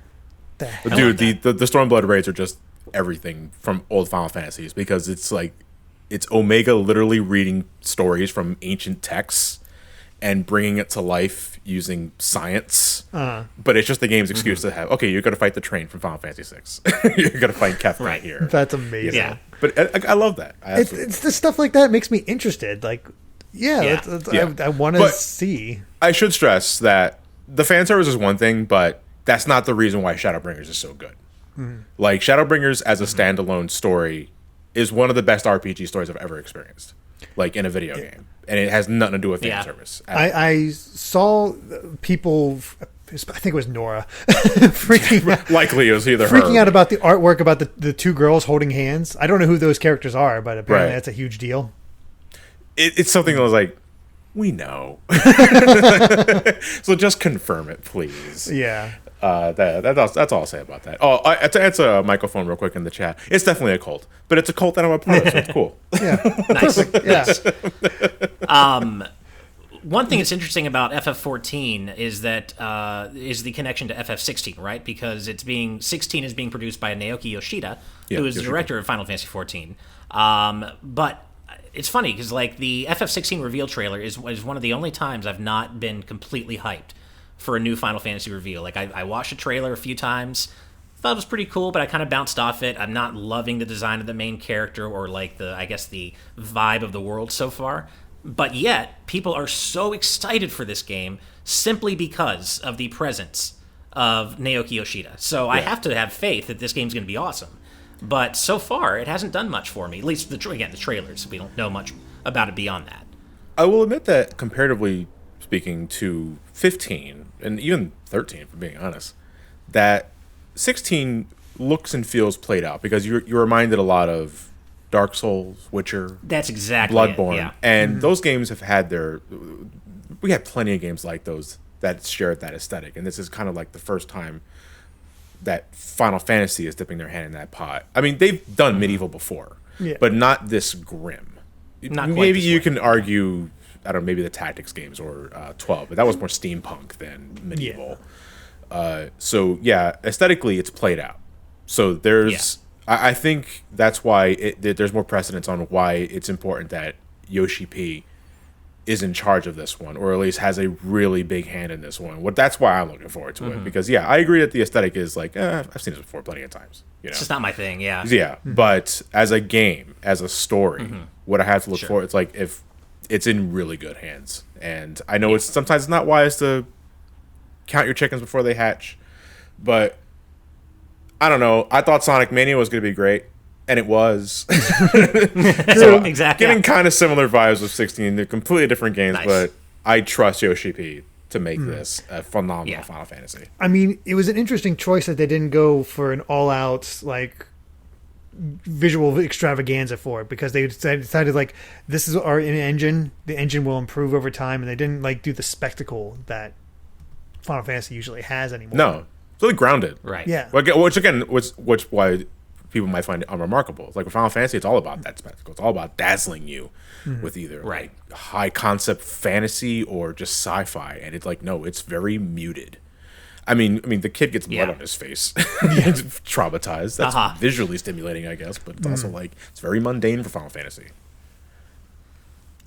Dude, the Stormblood raids are just everything from old Final Fantasies, because it's Omega literally reading stories from ancient texts and bringing it to life using science. But it's just the game's excuse to have, okay, you're going to fight the train from Final Fantasy VI. You're going to fight Kefka here. That's amazing. Yeah. But I love that. It's the stuff like that makes me interested. Like, I want to see. I should stress that the fan service is one thing, but that's not the reason why Shadowbringers is so good. Like, Shadowbringers as a standalone story is one of the best RPG stories I've ever experienced, like in a video game. And it has nothing to do with fan service. I saw people, I think it was Nora, freaking out. Likely it was either freaking out about the artwork about the two girls holding hands. I don't know who those characters are, but apparently that's a huge deal. It's something that was like, we know. So just confirm it, please. Yeah. That's all I'll say about that. Oh, to answer a microphone real quick in the chat, it's definitely a cult, but it's a cult that I'm a part of, so it's cool. Yeah. Nice. Yeah. One thing that's interesting about FF14 is that is the connection to FF16, right? Because 16 is being produced by Naoki Yoshida, who is the director of Final Fantasy XIV. But it's funny because like the FF16 reveal trailer is one of the only times I've not been completely hyped for a new Final Fantasy reveal. Like I watched a trailer a few times, thought it was pretty cool, but I kind of bounced off it. I'm not loving the design of the main character or like the vibe of the world so far. But yet, people are so excited for this game simply because of the presence of Naoki Yoshida. So I have to have faith that this game's going to be awesome. But so far, it hasn't done much for me. At least, the trailers. We don't know much about it beyond that. I will admit that comparatively speaking to 15, and even 13, if I'm being honest, that 16 looks and feels played out because you're reminded a lot of Dark Souls, Witcher, that's exactly Bloodborne, it, yeah. And those games have had we had plenty of games like those that shared that aesthetic, and this is kind of like the first time that Final Fantasy is dipping their hand in that pot. I mean, they've done medieval before, but not this grim. Not quite maybe this you way. can argue, I don't know, maybe the Tactics games or 12, but that was more steampunk than medieval. So yeah, aesthetically it's played out. So there's, I think that's why there's more precedence on why it's important that Yoshi-P is in charge of this one, or at least has a really big hand in this one. That's why I'm looking forward to it, because I agree that the aesthetic is like, I've seen this before plenty of times. You know? It's just not my thing, yeah. Yeah, but as a game, as a story, what I have to look for, it's like if it's in really good hands. And I know it's sometimes not wise to count your chickens before they hatch, but I don't know. I thought Sonic Mania was going to be great, and it was. So, exactly. Getting kind of similar vibes with 16. They're completely different games, Nice. but I trust Yoshi-P to make this a phenomenal Final Fantasy. I mean, it was an interesting choice that they didn't go for an all-out, like, visual extravaganza for it, because they decided, like, this is our engine. The engine will improve over time, and they didn't, like, do the spectacle that Final Fantasy usually has anymore. No. It's really grounded. Right. Yeah. Which why people might find it unremarkable. It's like with Final Fantasy, it's all about that spectacle. It's all about dazzling you with either like high concept fantasy or just sci-fi. And it's like, no, it's very muted. I mean, the kid gets blood on his face, traumatized. That's visually stimulating, I guess, but it's also like it's very mundane for Final Fantasy.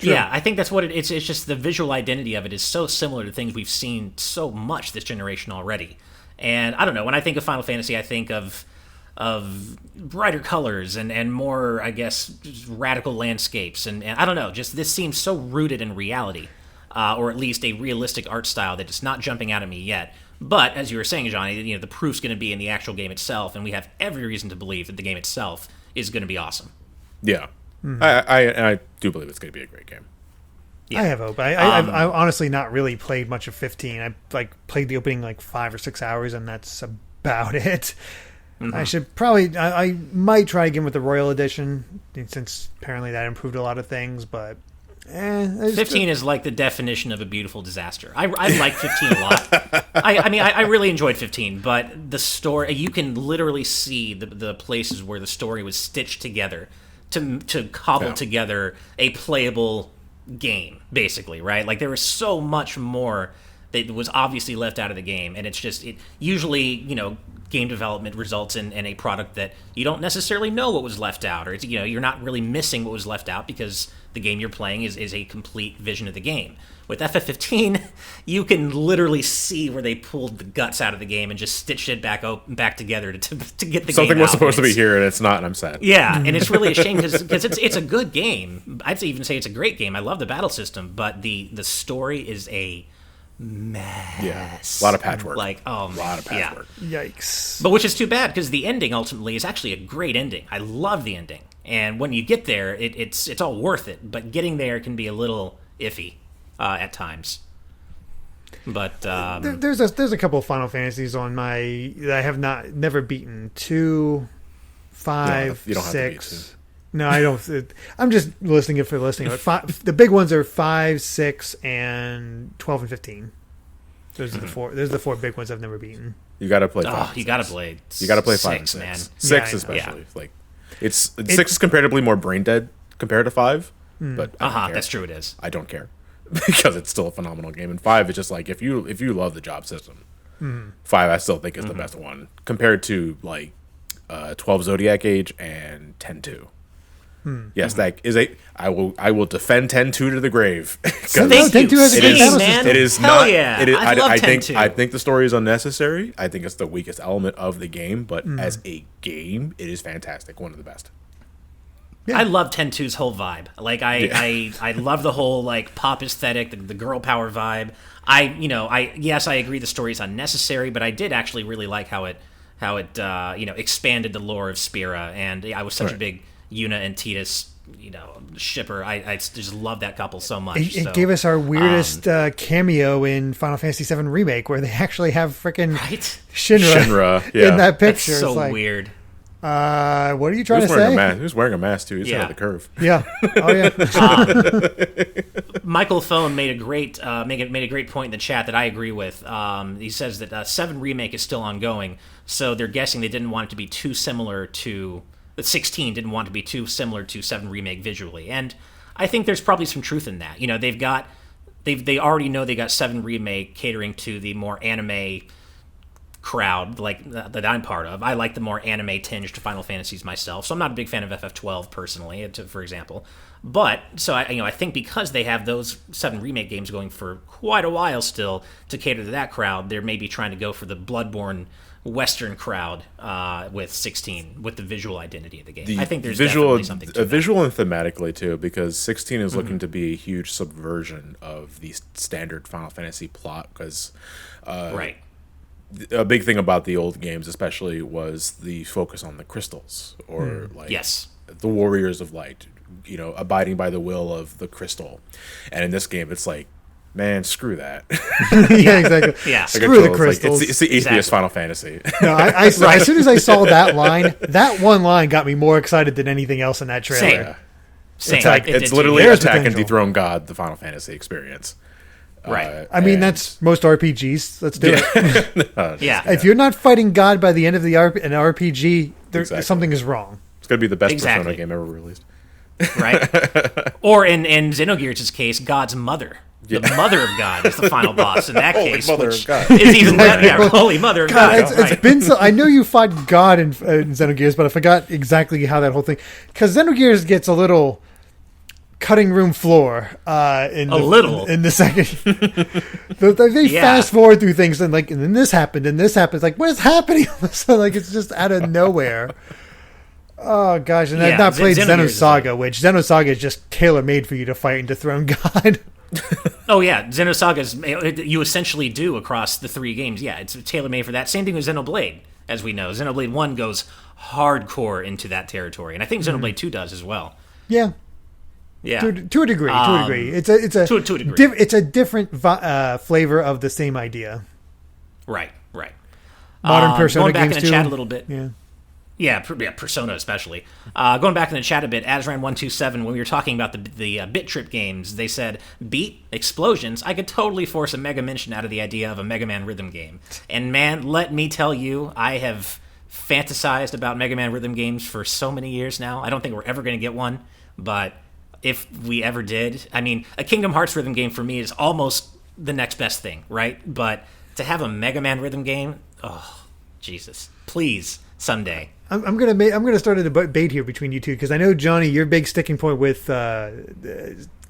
Sure. Yeah, I think that's what it's just the visual identity of it is so similar to things we've seen so much this generation already. And I don't know, when I think of Final Fantasy, I think of brighter colors and more, I guess, just radical landscapes. And I don't know, just this seems so rooted in reality, or at least a realistic art style that is not jumping out at me yet. But, as you were saying, Johnny, the proof's going to be in the actual game itself, and we have every reason to believe that the game itself is going to be awesome. Yeah. I do believe it's going to be a great game. Yeah. I have hope. I've honestly not really played much of 15. I played the opening 5 or 6 hours, and that's about it. I should probably, I might try again with the Royal Edition, since apparently that improved a lot of things, but 15 is like the definition of a beautiful disaster. I like 15 a lot. I really enjoyed 15, but the story, you can literally see the places where the story was stitched together to cobble together a playable game, basically, right? Like, there was so much more that was obviously left out of the game, and it's just, usually, game development results in a product that you don't necessarily know what was left out, or it's, you're not really missing what was left out because the game you're playing is a complete vision of the game. With FF15, you can literally see where they pulled the guts out of the game and just stitched it back together to get the game out. Something was supposed to be here and it's not, and I'm sad. Yeah, and it's really a shame because it's a good game. I'd even say it's a great game. I love the battle system, but the story is a mess. Yeah, a lot of patchwork. A lot of patchwork. Yeah. Yikes. But which is too bad, because the ending ultimately is actually a great ending. I love the ending, and when you get there, it's all worth it. But getting there can be a little iffy at times. But there's a couple of Final Fantasies on my that I have never beaten. 2, 5, you don't have 6. No, I don't. I'm just listing it for listing it. The big ones are 5, 6, and 12 and 15. Those are the four. Those are the 4 big ones I've never beaten. You got to play 5. You got to play. You got to play 5 6, and 6. man. 6 Yeah, especially. Like, it's 6 is comparatively more brain dead compared to 5. But I don't care. That's true. It is. I don't care because it's still a phenomenal game. And 5 is just like if you love the job system, 5 I still think is the best one compared to 12 Zodiac Age and 10-2. Yes, that is I will defend 10-2 to the grave. Thank you. 10-2 has a great battle man. system. It is Hell not. yeah. It is, I love think 10-2. I think the story is unnecessary. I think it's the weakest element of the game, but as a game, it is fantastic. One of the best. I love 10-2's whole vibe. Like I love the whole like pop aesthetic, the girl power vibe. Yes, I agree the story is unnecessary, but I did actually really like how it expanded the lore of Spira, and I was such a big Yuna and Tidus shipper. I just love that couple so much. It gave us our weirdest cameo in Final Fantasy VII Remake, where they actually have freaking Shinra in that picture. That's so weird. What are you trying to say? He was wearing a mask too. He's out of the curve. Yeah. Oh yeah. Michael Phone made a great point in the chat that I agree with. He says that 7 Remake is still ongoing, so they're guessing they didn't want it to be too similar to. The 16 didn't want to be too similar to 7 Remake visually, and I think there's probably some truth in that. They already know they got 7 Remake catering to the more anime crowd that I'm part of. I like the more anime tinged Final Fantasies myself, so I'm not a big fan of FF12 personally, for example. But so I think because they have those 7 Remake games going for quite a while still to cater to that crowd, they're maybe trying to go for the Bloodborne Western crowd with 16, with the visual identity of the game. I think there's definitely something to visual and thematically too, because 16 is looking to be a huge subversion of the standard Final Fantasy plot. Because a big thing about the old games, especially, was the focus on the crystals, or the Warriors of Light, abiding by the will of the crystal. And in this game, it's like, man, screw that. Yeah, exactly. Yeah, screw the crystals. It's the atheist Final Fantasy. No, as soon as I saw that line, that one line got me more excited than anything else in that trailer. Same. It's literally Attack and Dethrone God, the Final Fantasy experience. Right. I mean, that's most RPGs. Let's do it. If you're not fighting God by the end of an RPG, something is wrong. It's going to be the best Persona game ever released. Right. Or in Xenogears' case, God's mother. The mother of God is the final boss in that case. Holy Mother of God. Is even better. Holy Mother of God. It's been so. I know you fought God in Xenogears, but I forgot exactly how that whole thing. Because Xenogears gets a little cutting room floor in the second. They fast forward through things and then this happened and this happened. It's like, what is happening? So it's just out of nowhere. Oh gosh, and I've not played Xenosaga, which Xenosaga is just tailor made for you to fight and dethrone God. Oh yeah, Xenosaga you essentially do across the 3 games. Yeah, it's tailor made for that. Same thing with Xenoblade, as we know. Xenoblade 1 goes hardcore into that territory, and I think Xenoblade 2 does as well. Yeah. Yeah. To a degree. It's a different flavor of the same idea. Right. Modern Persona going back games in the too. chat a little bit. Yeah, Persona especially. Going back in the chat a bit, Azran127, when we were talking about the Bit.Trip games, they said, beat, explosions, I could totally force a Mega Mention out of the idea of a Mega Man rhythm game. And man, let me tell you, I have fantasized about Mega Man rhythm games for so many years now. I don't think we're ever going to get one, but if we ever did, I mean, a Kingdom Hearts rhythm game for me is almost the next best thing, right? But to have a Mega Man rhythm game, oh, Jesus, please, someday. I'm gonna start a debate here between you two, because I know, Johnny, your big sticking point with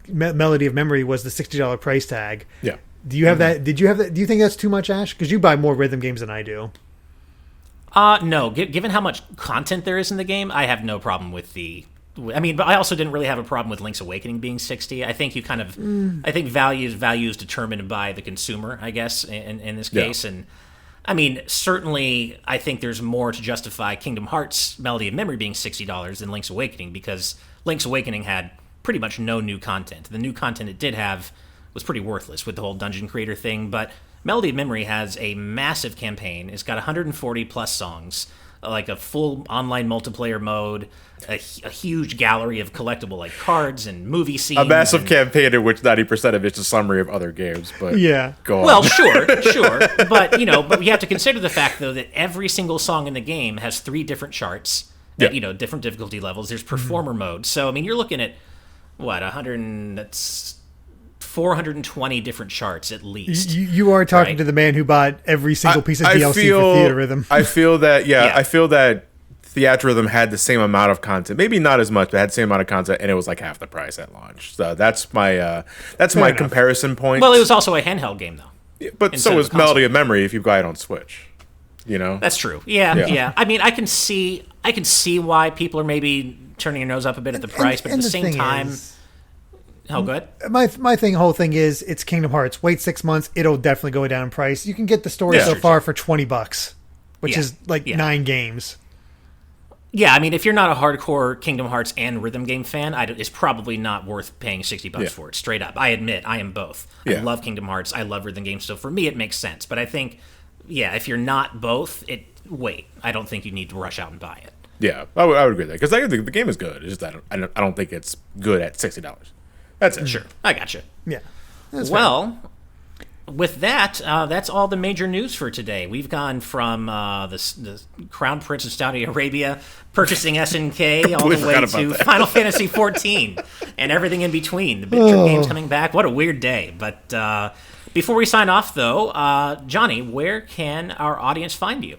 Melody of Memory was the $60 price tag. Yeah. Do you have that? Did you have that? Do you think that's too much, Ash? Because you buy more rhythm games than I do. No. Given how much content there is in the game, I have no problem with but I also didn't really have a problem with Link's Awakening being 60. I think you kind of, I think value is determined by the consumer, I guess, in this case, and. I mean, certainly, I think there's more to justify Kingdom Hearts Melody of Memory being $60 than Link's Awakening, because Link's Awakening had pretty much no new content. The new content it did have was pretty worthless with the whole dungeon creator thing, but Melody of Memory has a massive campaign. It's got 140 plus songs, like a full online multiplayer mode, a huge gallery of collectible cards and movie scenes. A massive campaign in which 90% of it's a summary of other games, but go on. Well, sure. But, but you have to consider the fact, though, that every single song in the game has 3 different charts at, different difficulty levels. There's performer mode. So, I mean, you're looking at, 420 different charts at least. You are talking to the man who bought every single piece of DLC for Theater Rhythm. I feel that, I feel that Theater Rhythm had the same amount of content. Maybe not as much, but had the same amount of content, and it was like half the price at launch. So that's my comparison point. Well, it was also a handheld game, though. Yeah, but so was Melody of Memory if you buy it on Switch. You know, That's true. Yeah, Yeah. yeah. I mean, I can see why people are maybe turning their nose up a bit at the price, but at And the the same thing time, is- oh, good. My whole thing is it's Kingdom Hearts. Wait 6 months, it'll definitely go down in price. You can get the story Yeah. so Sure, far for $20, which Yeah, is like yeah. 9 games. Yeah, I mean, if you're not a hardcore Kingdom Hearts and rhythm game fan, it's probably not worth paying $60 Yeah. for it. Straight up, I admit I am both. I Yeah. love Kingdom Hearts. I love rhythm games. So for me, it makes sense. But I think, yeah, if you're not both, wait. I don't think you need to rush out and buy it. yeah, I would agree with that because the game is good. It's just I don't think it's good at $60. That's it. Sure, I gotcha. Yeah. That's Well, with that, that's all the major news for today. We've gone from the Crown Prince of Saudi Arabia purchasing SNK all the way forgot about to that. Final Fantasy XIV and everything in between. The Bit.Trip game's coming back. What a weird day. But before we sign off, though, Johnny, where can our audience find you?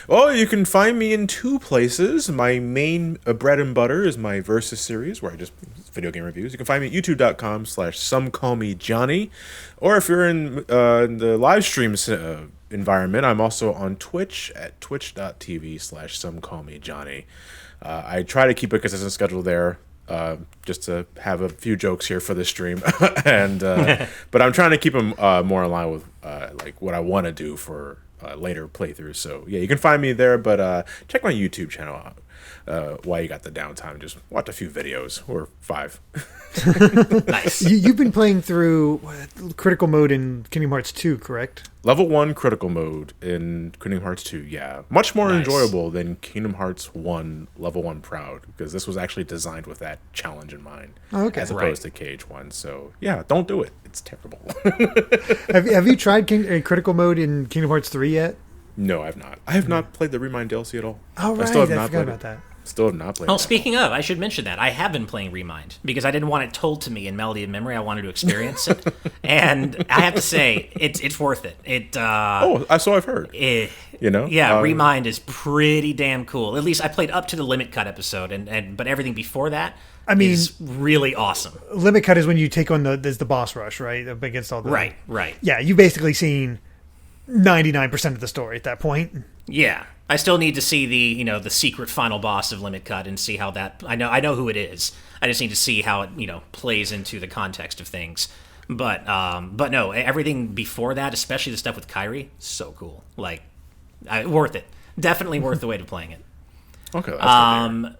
Well, you can find me in 2 places. My main bread and butter is my Versus series, where I just video game reviews. You can find me at youtube.com/SomeCallMeJohnny. Or if you're in the live stream environment, I'm also on Twitch at twitch.tv/SomeCallMeJohnny. I try to keep a consistent schedule there. Just to have a few jokes here for the stream, and but I'm trying to keep them more in line with like what I want to do for later playthroughs. So yeah, you can find me there, but check my YouTube channel out while you got the downtime. Just watch a few videos or 5. Nice. You've been playing through critical mode in Kingdom Hearts 2, correct? Level 1 critical mode in Kingdom Hearts 2, yeah. Much more Nice. enjoyable than Kingdom Hearts 1 Level 1 Proud, because this was actually designed with that challenge in mind, Oh, okay. as opposed to KH1. So yeah, don't do it. It's terrible. Have you tried critical mode in Kingdom Hearts 3 yet? No, I've not. I have not played the Remind DLC at all. Oh, right. still have I not forgot played about that. Still have not played Oh, it. speaking of, I should mention that I have been playing Remind because I didn't want it told to me in Melody of Memory. I wanted to experience it, and I have to say it's worth it. So I've heard. You know? Yeah, Remind is pretty damn cool. At least I played up to the Limit Cut episode, but everything before that, is really awesome. Limit Cut is when you take on the boss rush, right? Against all the Right. Yeah, you've basically seen 99% of the story at that point. Yeah, I still need to see the secret final boss of Limit Cut and see how that. I know who it is. I just need to see how it plays into the context of things. But no, everything before that, especially the stuff with Kairi, so cool. Like, worth it. Definitely worth the weight of playing it. Okay. That's good.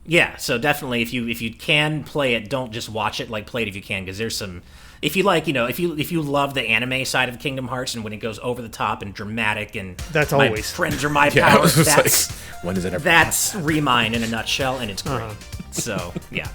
Yeah, so definitely if you can play it, don't just watch it. Like, play it if you can, because there's some. If you like, if you love the anime side of Kingdom Hearts and when it goes over the top and dramatic and That's my always. friends are my Yeah, I powers, was just that's like, when does it ever that's Remind in a nutshell, and it's great. So yeah.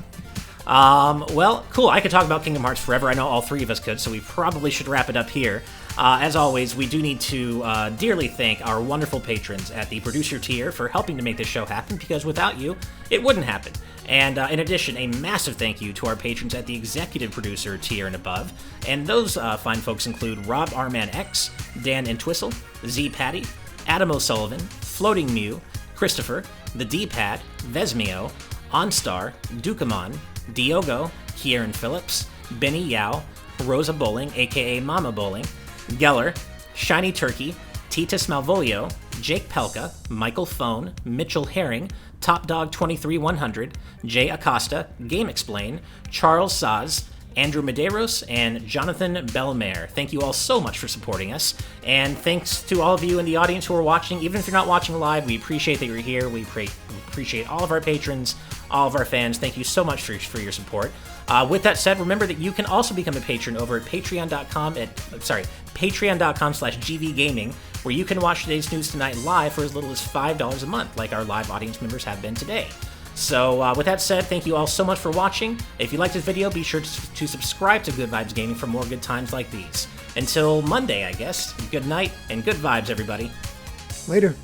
Well, cool. I could talk about Kingdom Hearts forever. I know all 3 of us could, so we probably should wrap it up here. As always, we do need to dearly thank our wonderful patrons at the producer tier for helping to make this show happen, because without you, it wouldn't happen. And in addition, a massive thank you to our patrons at the executive producer tier and above. And those fine folks include Rob Arman X, Dan Entwistle, Z Patty, Adam O'Sullivan, Floating Mew, Christopher, The D-Pad, Vesmio, OnStar, Dukamon, Diogo, Kieran Phillips, Benny Yao, Rosa Bowling, aka Mama Bowling, Geller, Shiny Turkey, Titus Malvolio, Jake Pelka, Michael Phone, Mitchell Herring, Top Dog 23100, Jay Acosta, Game Explain, Charles Saz, Andrew Medeiros, and Jonathan Belmare. Thank you all so much for supporting us, and thanks to all of you in the audience who are watching. Even if you're not watching live, we appreciate that you're here. We appreciate all of our patrons, all of our fans. Thank you so much for your support. With that said, remember that you can also become a patron over at patreon.com/GVGaming, where you can watch today's News Tonight live for as little as $5 a month, like our live audience members have been today. So with that said, thank you all so much for watching. If you liked this video, be sure to subscribe to Good Vibes Gaming for more good times like these. Until Monday, I guess, good night and good vibes, everybody. Later.